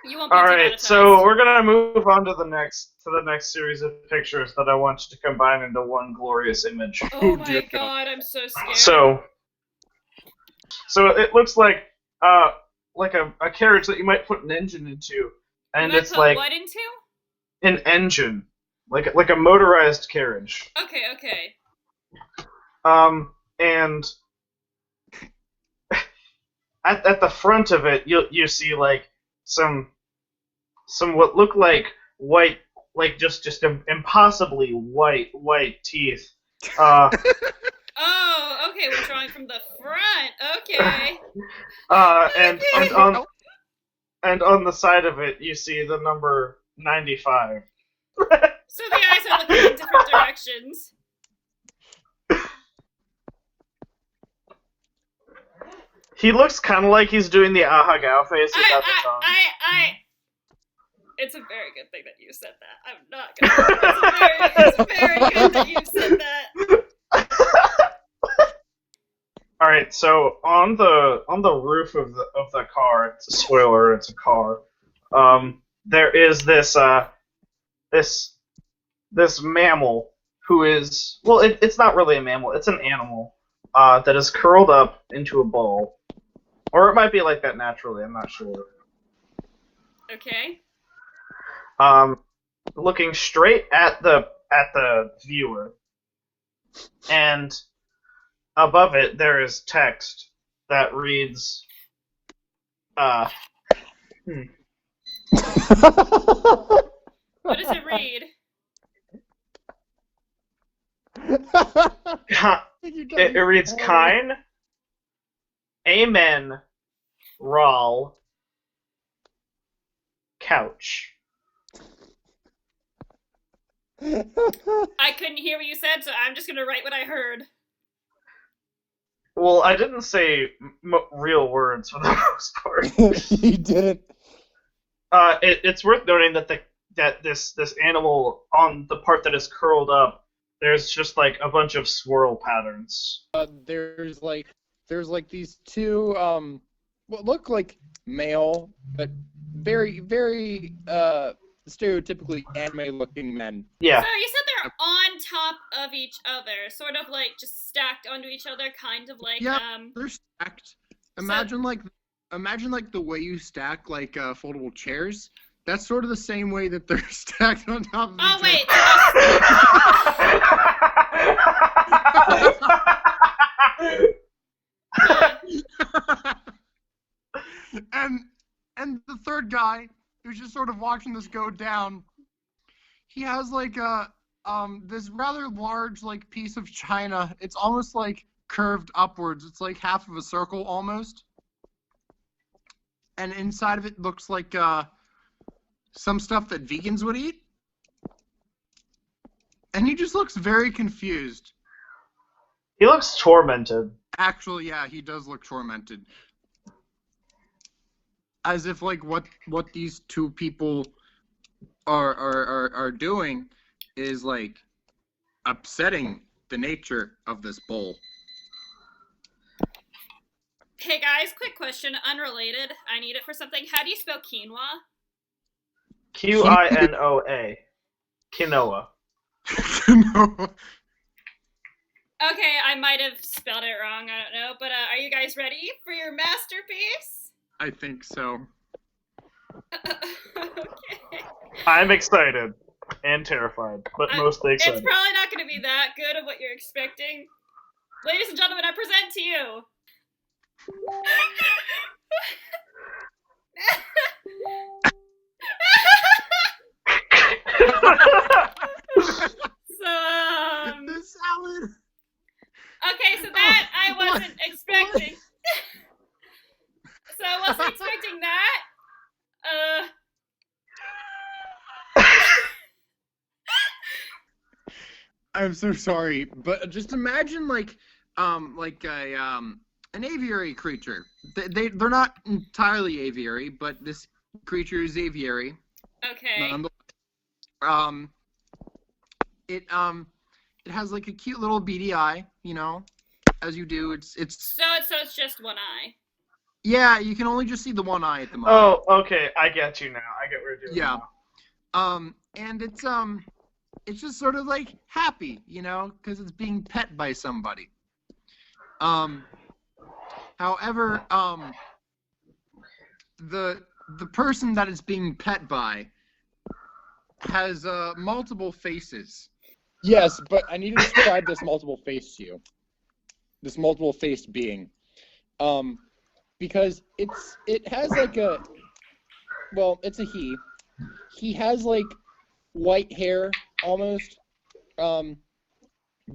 You won't be All right, so demonetized. we're gonna move on to the next series of pictures that I want you to combine into one glorious image. Oh Oh my dear God. god, I'm so scared. So, so it looks uh like a carriage that you might put an engine into, You and might it's put like what into? an engine, like a motorized carriage. Okay, okay. And at the front of it, you see like some what look like white, like just impossibly white teeth. Uh, Oh, okay, we're drawing from the front. Okay. and Okay. and on the side of it, you see the number 95. So the eyes are looking in different directions. He looks kind of like he's doing the ahagao face I, without the I, tongue. I. It's a very good thing that you said that. I'm not gonna. It's very good that you said that. All right, so on the roof of the car, it's a spoiler. It's a car. There is this this mammal who is, well, it's not really a mammal. It's an animal that is curled up into a ball, or it might be like that naturally. I'm not sure. Okay. Um, Looking straight at the viewer, and above it there is text that reads, uh, hmm, What does it read? it reads Kine, Amen, Rawl, Couch. I couldn't hear what you said, so I'm just gonna write what I heard. Well, I didn't say real words for the most part. He didn't. It's worth noting that this animal, on the part that is curled up, there's just like a bunch of swirl patterns. There's like these two what look like male but very stereotypically anime looking men. Yeah. So you said they're on top of each other, sort of like just stacked onto each other, kind of like Yeah, they're stacked. Imagine like the way you stack like foldable chairs. That's sort of the same way that they're stacked on top of Oh each wait, other. And the third guy who's just sort of watching this go down, he has like a this rather large like piece of china. It's almost like curved upwards. It's like half of a circle almost. And inside of it looks like some stuff that vegans would eat. And he just looks very confused. He looks tormented. Actually, yeah, he does look tormented. As if like what these two people are doing is like upsetting the nature of this bowl. hey guys, quick question, unrelated. I need it for something. How do you spell quinoa? Quinoa. Quinoa. No. Okay, I might have spelled it wrong. I don't know, but are you guys ready for your masterpiece? I think so. Okay. I'm excited and terrified, but mostly excited. It's probably not going to be that good of what you're expecting. Ladies and gentlemen, I present to you. So, The salad. okay, so that I wasn't expecting. So I wasn't expecting that. I'm so sorry, but just imagine like a an aviary creature. They're not entirely aviary, but this creature is aviary. Okay. It has like a cute little beady eye, you know, as you do. It's So it's just one eye. Yeah, you can only just see the one eye at the moment. Oh, okay. I get you now. I get what you're doing Yeah. now. And it's just sort of like happy, because it's being pet by somebody. However, the person that it's being pet by has multiple faces. Yes, but I need to describe this multiple face to you. This multiple faced being. Because it has like it's a he. He has like white hair almost. But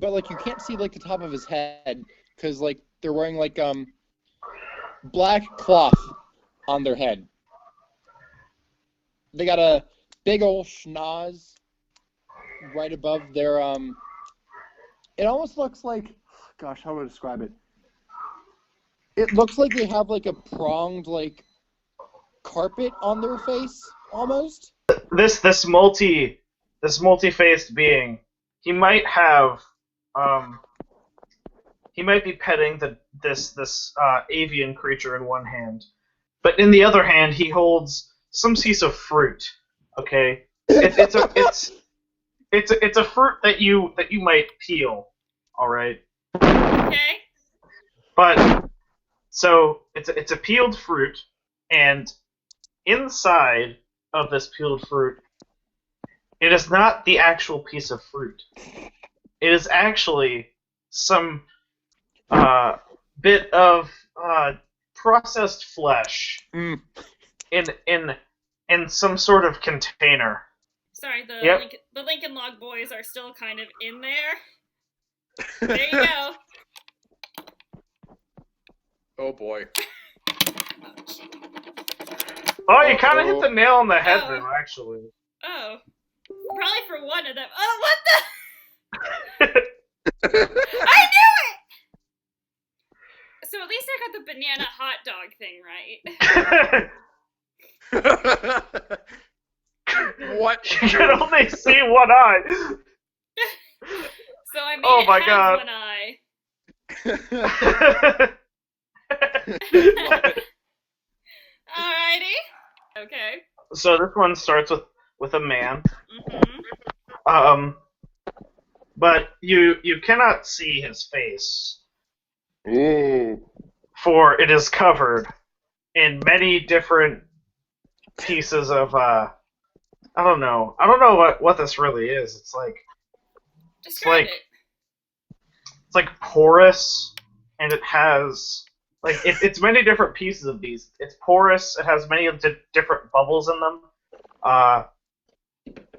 like you can't see like the top of his head because like they're wearing like black cloth on their head. They got a big old schnoz right above their it almost looks like, gosh, how would I describe it? It looks like they have like a pronged like carpet on their face almost. This multi-faced being, he might be petting this avian creature in one hand, but in the other hand he holds some piece of fruit. Okay, it's a fruit that you might peel. All right. Okay. But so it's a peeled fruit, and inside of this peeled fruit, it is not the actual piece of fruit. It is actually some bit of processed flesh in some sort of container. Sorry, the Yep. the Lincoln Log boys are still kind of in there. There you go. Oh boy. Oh, you kind of hit the nail on the head, Oh. though, actually. Oh. Probably for one of them. Oh, what the? I knew it! So at least I got the banana hot dog thing right. What? You can only see one eye. So I made Oh it my have God. one eye. Alrighty. Okay. So this one starts with a man. Mm-hmm. But you cannot see his face, Ooh. for it is covered in many different pieces of I don't know what this really is. It's like Describe it's like porous, and it has like it's many different pieces of these. It's porous. It has many different bubbles in them.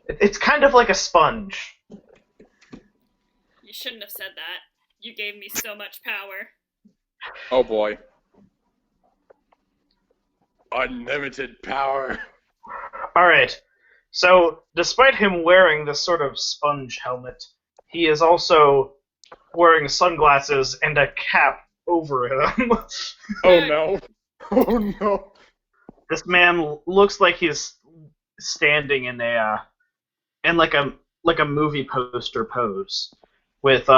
It's kind of like a sponge. You shouldn't have said that. You gave me so much power. Oh boy. Unlimited power. All right. So, despite him wearing this sort of sponge helmet, he is also wearing sunglasses and a cap over him. Oh no. Oh no. This man looks like he's standing in like a movie poster pose, with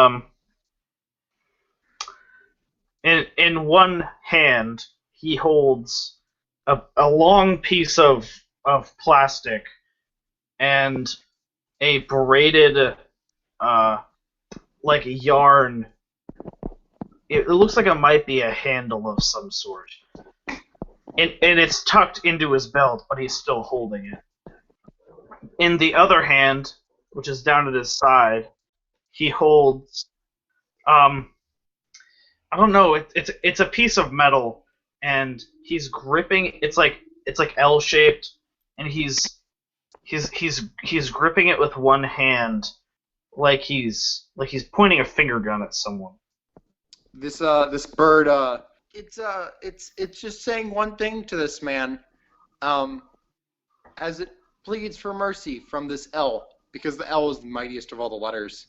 in one hand he holds a long piece of plastic and a braided like yarn. It looks like it might be a handle of some sort. And it's tucked into his belt, but he's still holding it. In the other hand, which is down at his side, he holds I don't know, it's a piece of metal, and he's gripping. It's like L shaped, and he's gripping it with one hand, like he's pointing a finger gun at someone. This bird it's just saying one thing to this man, as it pleads for mercy from this L, because the L is the mightiest of all the letters.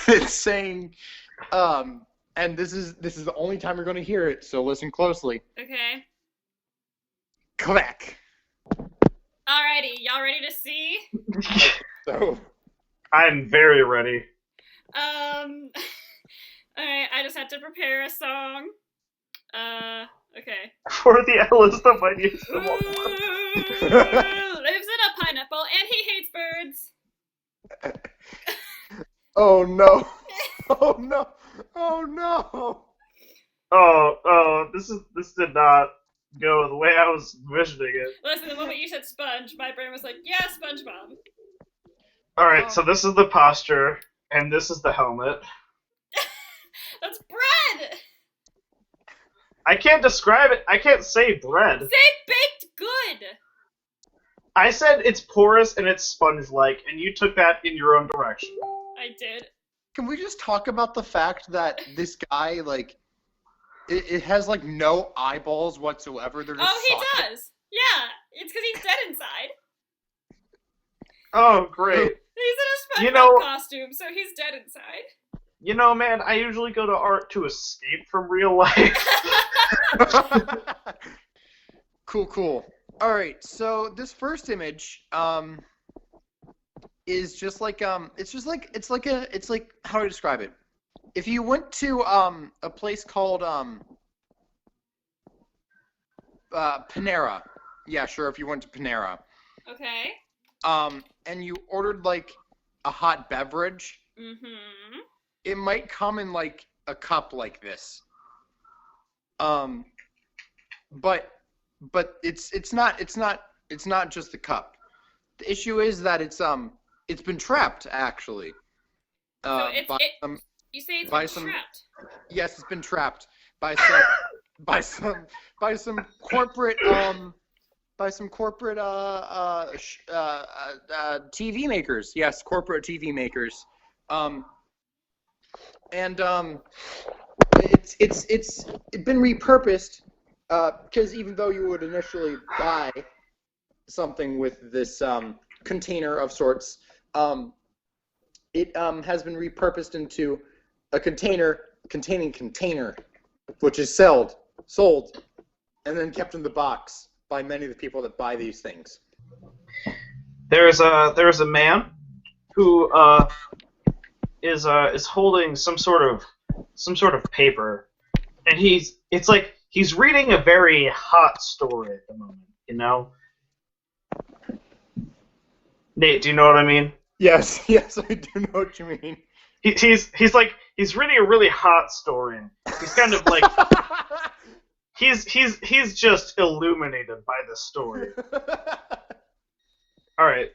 It's saying, and this is the only time you're going to hear it, so listen closely. Okay. Quack. Alrighty, y'all ready to see? So I'm very ready. Alright, I just have to prepare a song. Okay. For the L is the mightiest of all. Lives in a pineapple and he hates birds. Oh no! Oh no! Oh no! Oh, this did not go the way I was envisioning it. Listen, the moment you said sponge, my brain was like, yeah, SpongeBob. Alright, so this is the posture, and this is the helmet. That's bread! I can't describe it. I can't say bread. Say baked good! I said it's porous and it's sponge-like, and you took that in your own direction. I did. Can we just talk about the fact that this guy, like, it has, like, no eyeballs whatsoever? They're just Oh, he sockets. does! Yeah, it's because he's dead inside. Oh, great. He's in a SpongeBob You know- costume, so he's dead inside. You know, man, I usually go to art to escape from real life. Cool. All right, so this first image is just like it's like how do I describe it? If you went to a place called Panera, yeah, sure. If you went to Panera, Okay. and you ordered like a hot beverage, Mm-hmm. it might come in like a cup like this. But it's not just the cup. The issue is that it's been trapped actually. So it's, by it, some, you say it's by been some- trapped. yes, it's been trapped by some by some corporate TV makers. Yes, corporate TV makers. It's been repurposed because even though you would initially buy something with this container of sorts, it has been repurposed into a container containing container, which is sold, and then kept in the box by many of the people that buy these things. There's a man who is holding some sort of paper, and it's like he's reading a very hot story at the moment, you know? Nate, do you know what I mean? Yes, I do know what you mean. He's reading a really hot story, and he's kind of like he's just illuminated by this story. All right,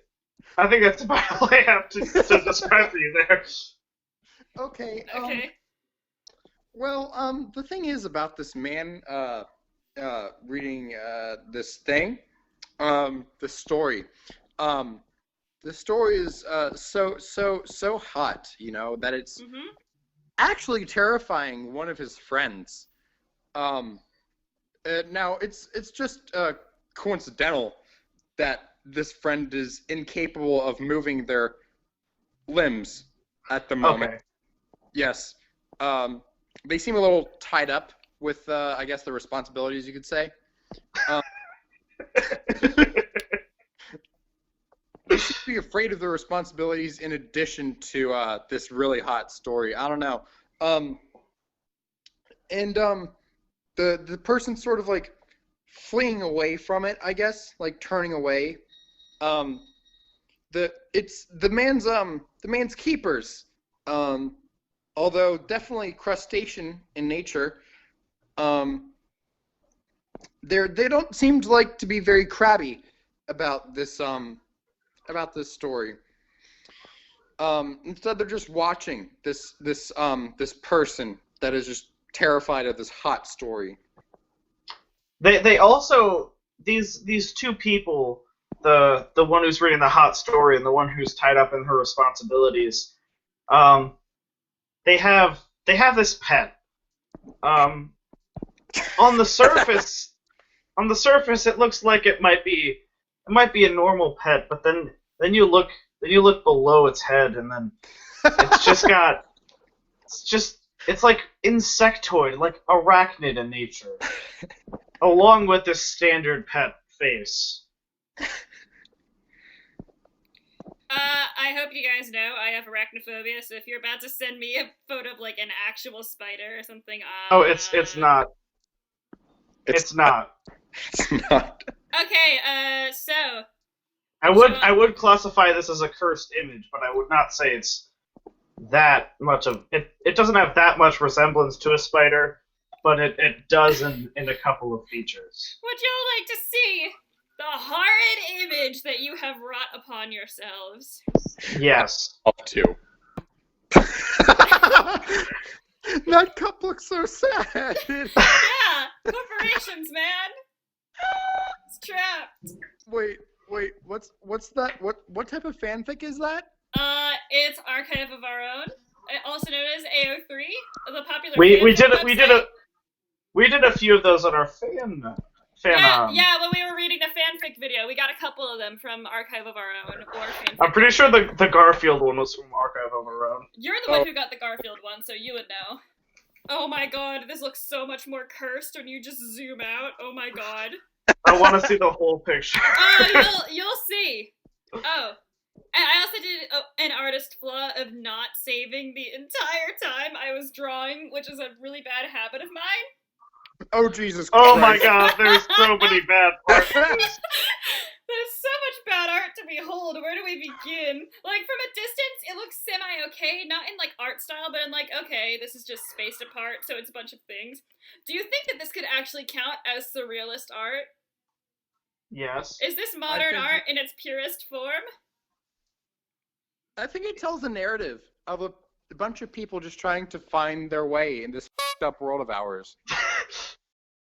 I think that's about all I have to describe for you there. Okay. Okay. Well, the thing is about this man reading this thing, the story. The story is so hot, you know, that it's Mm-hmm. actually terrifying one of his friends. Now it's just coincidental that this friend is incapable of moving their limbs at the moment. Okay. Yes. They seem a little tied up with, I guess, the responsibilities, you could say. They seem to be afraid of their responsibilities in addition to this really hot story. I don't know. The person's sort of like fleeing away from it, I guess, like turning away. The man's keepers. Although definitely crustacean in nature, they don't seem to like to be very crabby about this story. Instead, they're just watching this person that is just terrified of this hot story. They also these two people, the one who's reading the hot story and the one who's tied up in her responsibilities, they have this pet. On the surface, it looks like it might be a normal pet, but then you look below its head, and then it's like insectoid, like arachnid in nature, along with this standard pet face. I hope you guys know I have arachnophobia, so if you're about to send me a photo of like an actual spider or something, Oh, it's not. It's not. It's not. Okay, so I would classify this as a cursed image, but I would not say it's that much of it. It doesn't have that much resemblance to a spider, but it does in a couple of features. would y'all like to see the horrid image that you have wrought upon yourselves? Yes. Up to. That cup looks so sad. Yeah, corporations, man. It's trapped. Wait, what's that? What type of fanfic is that? It's Archive of Our Own, also known as AO3, the popular. We did a few of those on our fan. Yeah, when we were reading the fanfic video, we got a couple of them from Archive of Our Own or fanfic. I'm pretty sure the Garfield one was from Archive of Our Own. You're the one who got the Garfield one, so you would know. Oh my god, this looks so much more cursed when you just zoom out. Oh my god. I want to see the whole picture. You'll see. Oh. And I also did an artist flaw of not saving the entire time I was drawing, which is a really bad habit of mine. Oh Jesus! Oh Christ. my god, there's so many bad parts. There's so much bad art to behold. Where do we begin? Like, from a distance, it looks semi-okay. Not in, like, art style, but in, like, okay, this is just spaced apart, so it's a bunch of things. Do you think that this could actually count as surrealist art? Yes. Is this modern art in its purest form? I think it tells a narrative of a bunch of people just trying to find their way in this f***ed up world of ours.